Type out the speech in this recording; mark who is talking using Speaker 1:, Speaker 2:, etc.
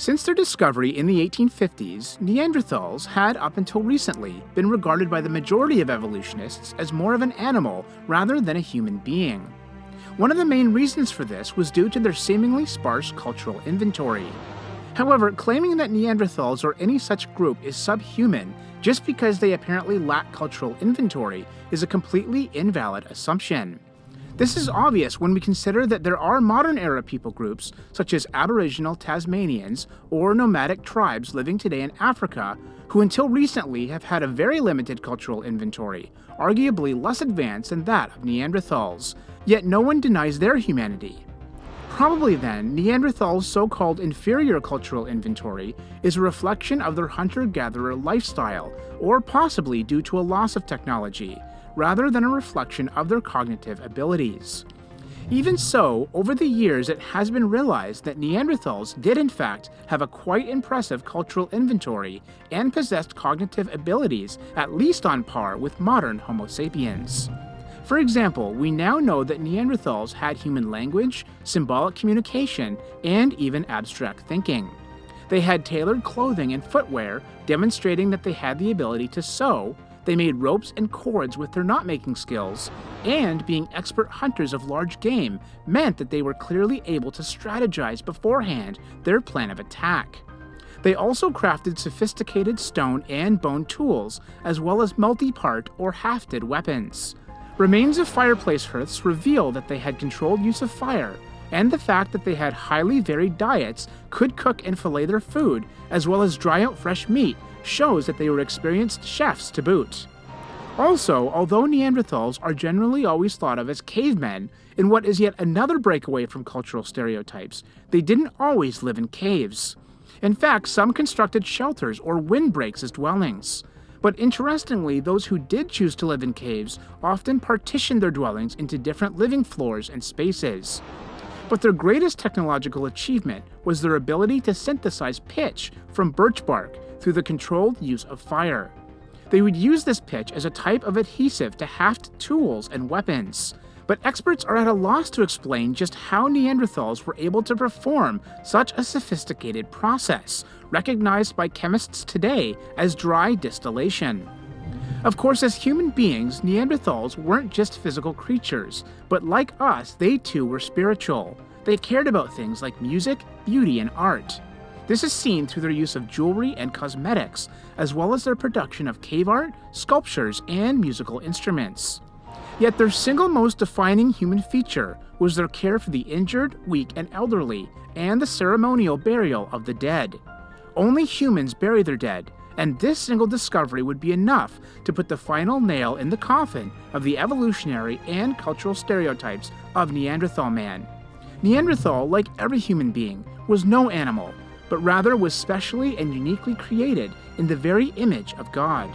Speaker 1: Since their discovery in the 1850s, Neanderthals had, up until recently, been regarded by the majority of evolutionists as more of an animal rather than a human being. One of the main reasons for this was due to their seemingly sparse cultural inventory. However, claiming that Neanderthals or any such group is subhuman just because they apparently lack cultural inventory is a completely invalid assumption. This is obvious when we consider that there are modern-era people groups, such as Aboriginal Tasmanians or nomadic tribes living today in Africa, who until recently have had a very limited cultural inventory, arguably less advanced than that of Neanderthals, yet no one denies their humanity. Probably then, Neanderthals' so-called inferior cultural inventory is a reflection of their hunter-gatherer lifestyle, or possibly due to a loss of technology, rather than a reflection of their cognitive abilities. Even so, over the years it has been realized that Neanderthals did in fact have a quite impressive cultural inventory and possessed cognitive abilities at least on par with modern Homo sapiens. For example, we now know that Neanderthals had human language, symbolic communication, and even abstract thinking. They had tailored clothing and footwear, demonstrating that they had the ability to sew. They made ropes and cords with their knot-making skills, and being expert hunters of large game meant that they were clearly able to strategize beforehand their plan of attack. They also crafted sophisticated stone and bone tools, as well as multi-part or hafted weapons. Remains of fireplace hearths reveal that they had controlled use of fire, and the fact that they had highly varied diets, could cook and fillet their food, as well as dry out fresh meat, shows that they were experienced chefs to boot. Also, although Neanderthals are generally always thought of as cavemen, in what is yet another breakaway from cultural stereotypes, they didn't always live in caves. In fact, some constructed shelters or windbreaks as dwellings. But interestingly, those who did choose to live in caves often partitioned their dwellings into different living floors and spaces. But their greatest technological achievement was their ability to synthesize pitch from birch bark through the controlled use of fire. They would use this pitch as a type of adhesive to haft tools and weapons. But experts are at a loss to explain just how Neanderthals were able to perform such a sophisticated process, recognized by chemists today as dry distillation. Of course, as human beings, Neanderthals weren't just physical creatures, but like us, they too were spiritual. They cared about things like music, beauty, and art. This is seen through their use of jewelry and cosmetics, as well as their production of cave art, sculptures, and musical instruments. Yet their single most defining human feature was their care for the injured, weak, and elderly, and the ceremonial burial of the dead. Only humans bury their dead, and this single discovery would be enough to put the final nail in the coffin of the evolutionary and cultural stereotypes of Neanderthal man. Neanderthal, like every human being, was no animal, but rather was specially and uniquely created in the very image of God.